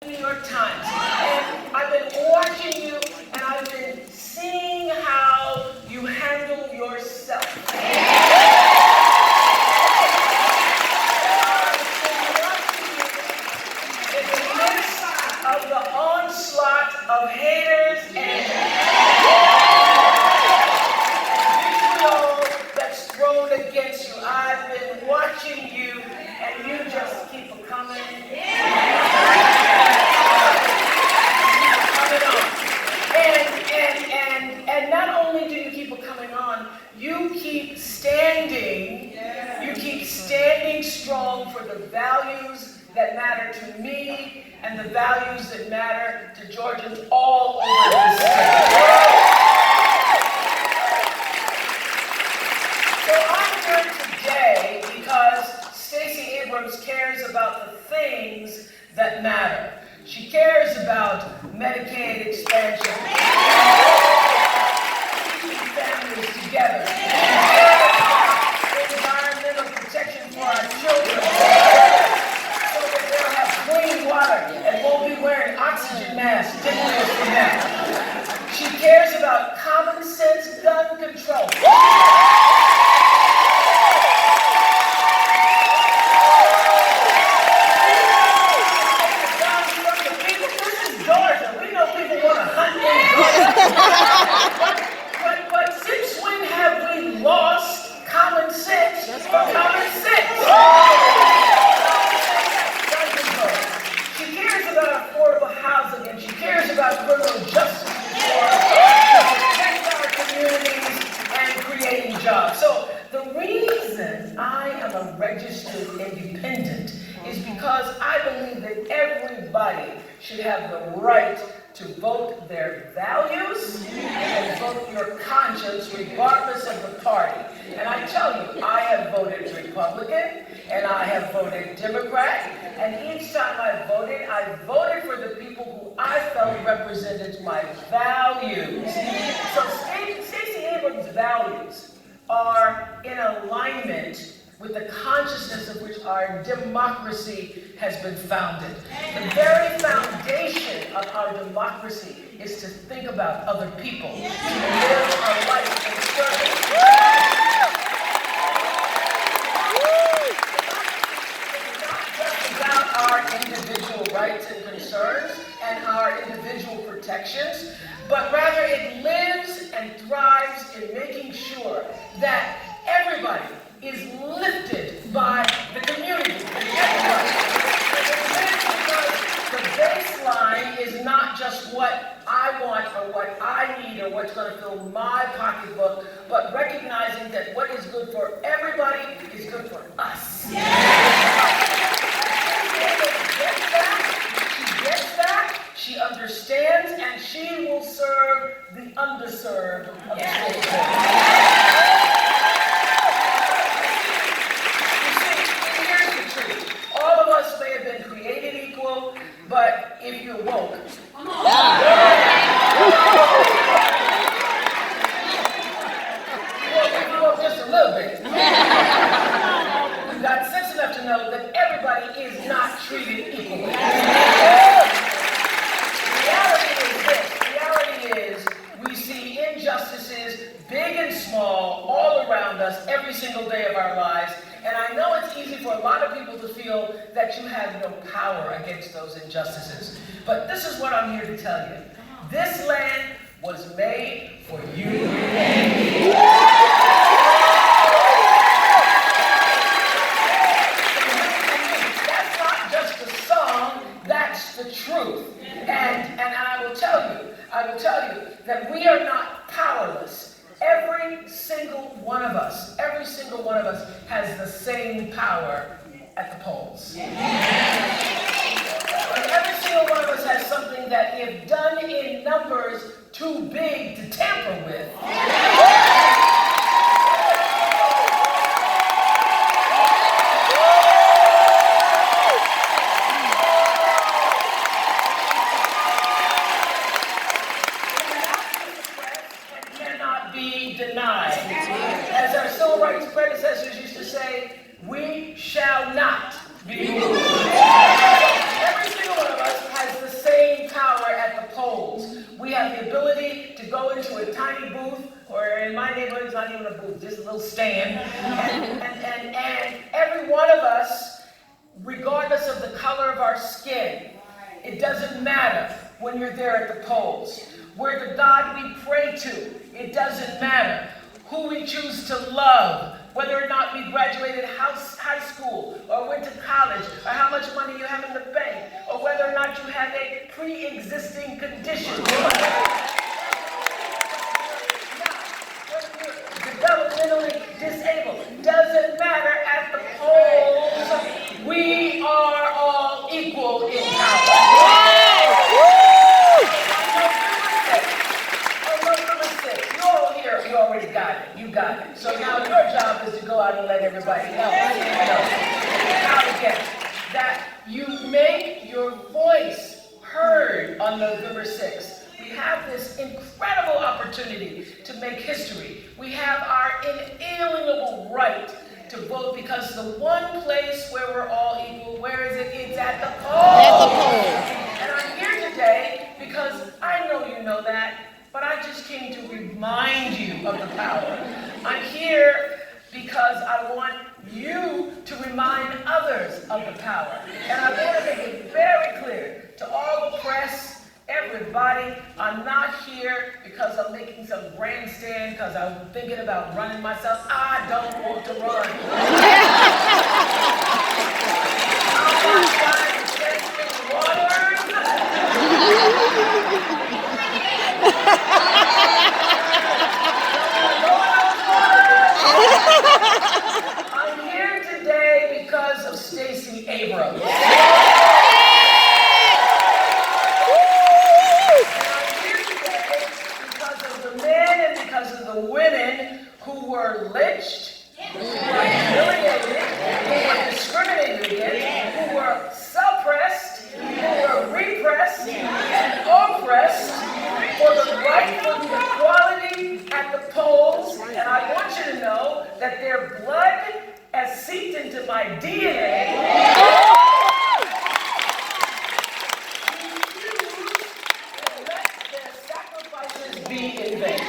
New York Times. And I've been watching you, and I've been seeing how you handle yourself. In the midst of the onslaught of haters and vitriol that's thrown against you, I've been watching you, and you just keep coming. And not only do you keep coming on, you keep standing strong for the values that matter to me and the values that matter to Georgians all over the state. So I'm here today because Stacey Abrams cares about the things that matter. She cares about Medicaid expansion, keeping families together, environmental protection for our children, so that they'll have clean water and won't be wearing oxygen masks 10 years from now. She cares about common sense gun control. But since when have we lost common sense for common sense? She cares about affordable housing, and she cares about criminal justice reform to protect our communities and creating jobs. So the reason I am a registered independent is because I believe that everybody should have the right to vote their values and vote your conscience regardless of the party. And I tell you, I have voted Republican and I have voted Democrat, and each time I voted for the people who I felt represented my values. So Stacey Abrams' values are in alignment with the consciousness of which our democracy has been founded. The very foundation of our democracy is to think about other people, to live our life in service. It's not just about our individual rights and concerns and our individual protections, but rather it lives and thrives in making sure that everybody is lifted by the community. The baseline is not just what I want or what I need or what's going to fill my pocketbook, but recognizing that what is good for everybody is good for us. She gets that, she understands, and she will serve the underserved of the state. May have been created equal, but if you're woke, well, just a little bit. You've got sense enough to know that everybody is not treated equally. Reality is we see injustices, big and small, all around us every single day of our lives. And I know it's easy for a lot of people to feel that you have no power against those injustices. But this is what I'm here to tell you. This land was made for you and me. That's not just a song, that's the truth. And I will tell you that we are not powerless. Every single one of us has the same power at the polls. And every single one of us has something that, if done in numbers too big to tamper with, denied. As our civil rights predecessors used to say, we shall not be moved. Every single one of us has have the ability to go into a tiny booth, or in my neighborhood, it's not even a booth, just a little stand, and every one of us, regardless of the color of our skin, it doesn't matter when you're there at the polls. We're the God we pray to. It doesn't matter who we choose to love, whether or not we graduated high school or went to college, or how much money you have in the bank, or whether or not you have a pre-existing condition. Developmentally disabled. Doesn't matter at the polls. We are all equal in power. You already got it. You got it. So now your job is to go out and let everybody else know how to get it. That you make your voice heard on November 6th. We have this incredible opportunity to make history. We have our inalienable right to vote, because the one place where we're all equal, where is it? It's at the polls. At the polls. And I'm here today because I know you know that, but I just came to remind you of the power. I'm here because I want you to remind others of the power. And I want to make it very clear to all the press, everybody, I'm not here because I'm making some grandstand, because I'm thinking about running myself. I don't want to run. I'm not trying to test waters. I'm here today because of Stacey Abrams. And I'm here today because of the men and because of the women who were lynched, who were humiliated, who were discriminated against, who were suppressed, who were repressed and oppressed for the right for equality at the polls. And I want you to know that their blood has seeped into my DNA. And let their sacrifices be in vain.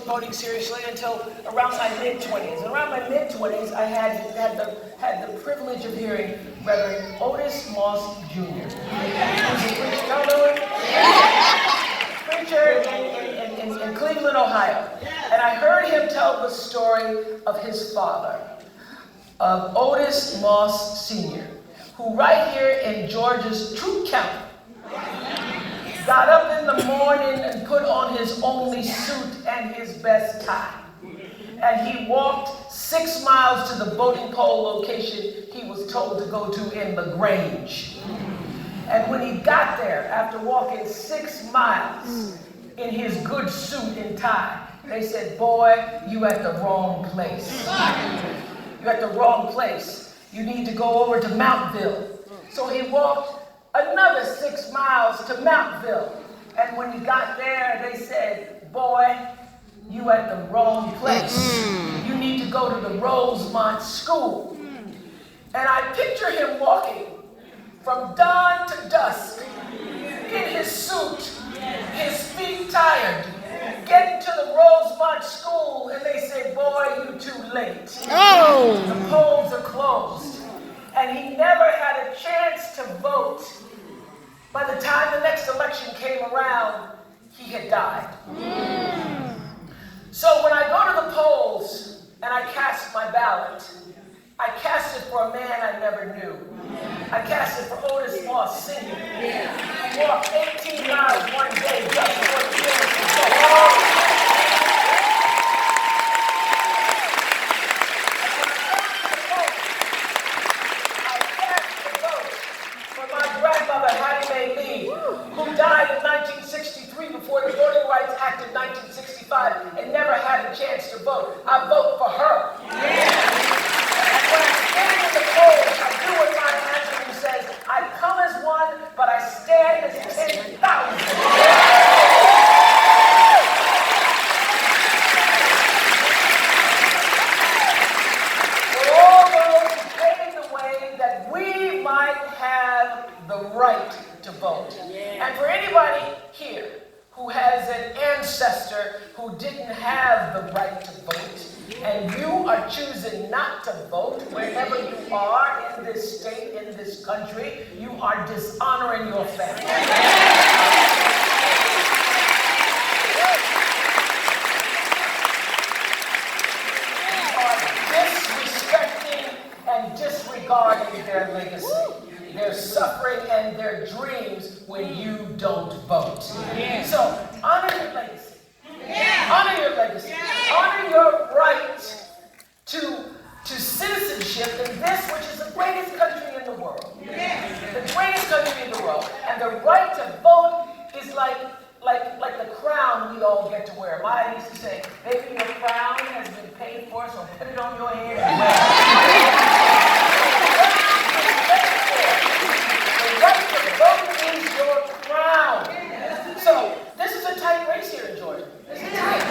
Voting seriously until around my mid-20s. And around my mid-20s, I had the privilege of hearing Reverend Otis Moss Jr. Who's a preacher, y'all know him? Preacher in Cleveland, Ohio. And I heard him tell the story of his father, of Otis Moss Sr., who right here in Georgia's Troup County got up in the morning and put on his only suit and his best tie. And he walked 6 miles to the voting poll location he was told to go to in LaGrange. And when he got there, after walking 6 miles in his good suit and tie, they said, "Boy, you at the wrong place. You're at the wrong place. You need to go over to Mountville." So he walked another 6 miles to Mountville. And when he got there, they said, "Boy, you at the wrong place. You need to go to the Rosemont School." And I picture him walking from dawn to dusk in his suit, his feet tired, getting to the Rosemont School, and they say, "Boy, you too late. Oh. The polls are closed." And he never had a chance to vote. By the time the next election came around, he had died. So when I go to the polls and I cast my ballot, I cast it for a man I never knew. I cast it for Otis Moss Sr. He walked 18 miles one day just for the chance to go. Who died in 1963 before the Voting Rights Act of 1965 and never had a chance to vote. I vote for her. And when I stand in the polls, I do what my has an ancestor who didn't have the right to vote, and you are choosing not to vote wherever you are in this state, in this country, you are dishonoring your family. And disregarding their legacy, their suffering, and their dreams when you don't vote. So honor your legacy. Honor your legacy. Honor your right to citizenship in this, which is the greatest country in the world. The greatest country in the world. And the right to vote is like the crown we all get to wear. Maya used to say, baby, your crown has been paid for, so put it on your head and wear it. The right to vote is your crown. So this is a tight race here in Georgia. This is tight.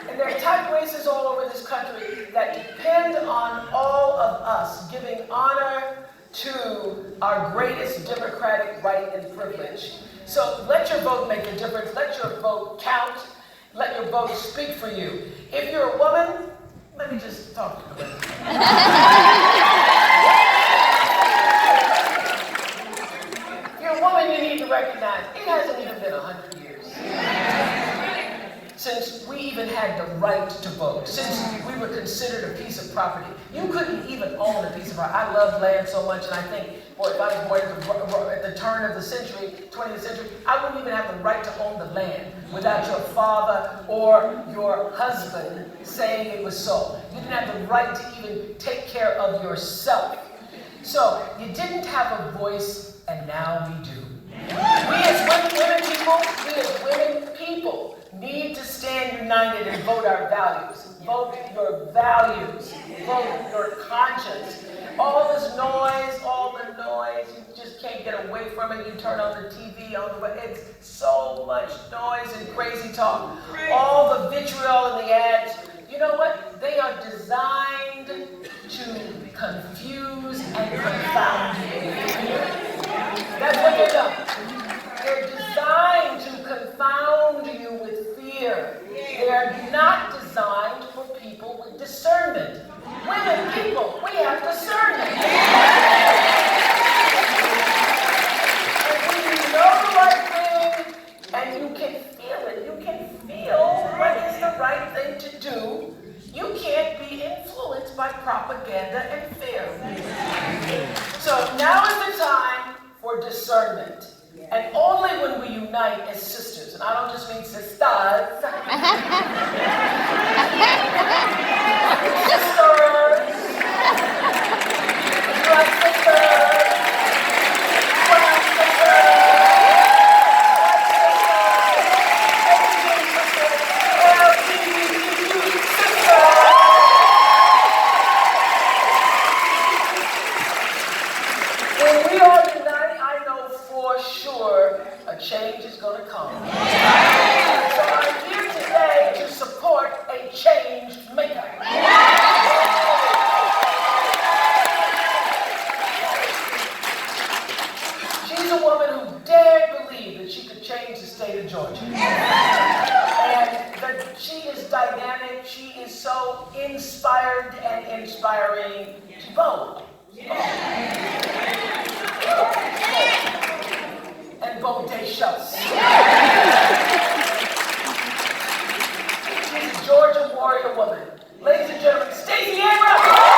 And there are tight races all over this country that depend on all of us giving honor to our greatest democratic right and privilege. So let your vote make a difference. Let your vote count. Let your vote speak for you. If you're a woman, let me just talk to the women. If you're a woman, you need to recognize it hasn't even been 100 years since we even had the right to vote, since we were considered a piece of property. You couldn't even own a piece of property. I love land so much, and I think, boy, if I was born at the turn of the century, 20th century, I wouldn't even have the right to own the land without your father or your husband saying it was so. You didn't have the right to even take care of yourself. So you didn't have a voice, and now we do. We as women people need to stand united and vote our values. Vote your values. Vote your conscience. All the noise, you just can't get away from it. You turn on the TV, it's so much noise and crazy talk. All the vitriol in the ads. You know what? They are designed to confuse and confound you. That's what they're doing. They're designed to confound you with fear. They are not designed for people with discernment. Women, people, we have discernment. And when you know the right thing, and you can feel it, you can feel what is the right thing to do, you can't be influenced by propaganda and fear. So now is the time for discernment. And only when we unite as sisters, and I don't just mean sisters, sisters, right sisters, brown sisters, LGBTQ sisters. When we all unite, I know for sure a change is going to come. So I'm here today to support a change maker. She's a woman who dared believe that she could change the state of Georgia. And that she is dynamic, she is so inspired and inspiring to vote. And bodacious. She's a Georgia warrior woman. Ladies and gentlemen, Stacey Abrams!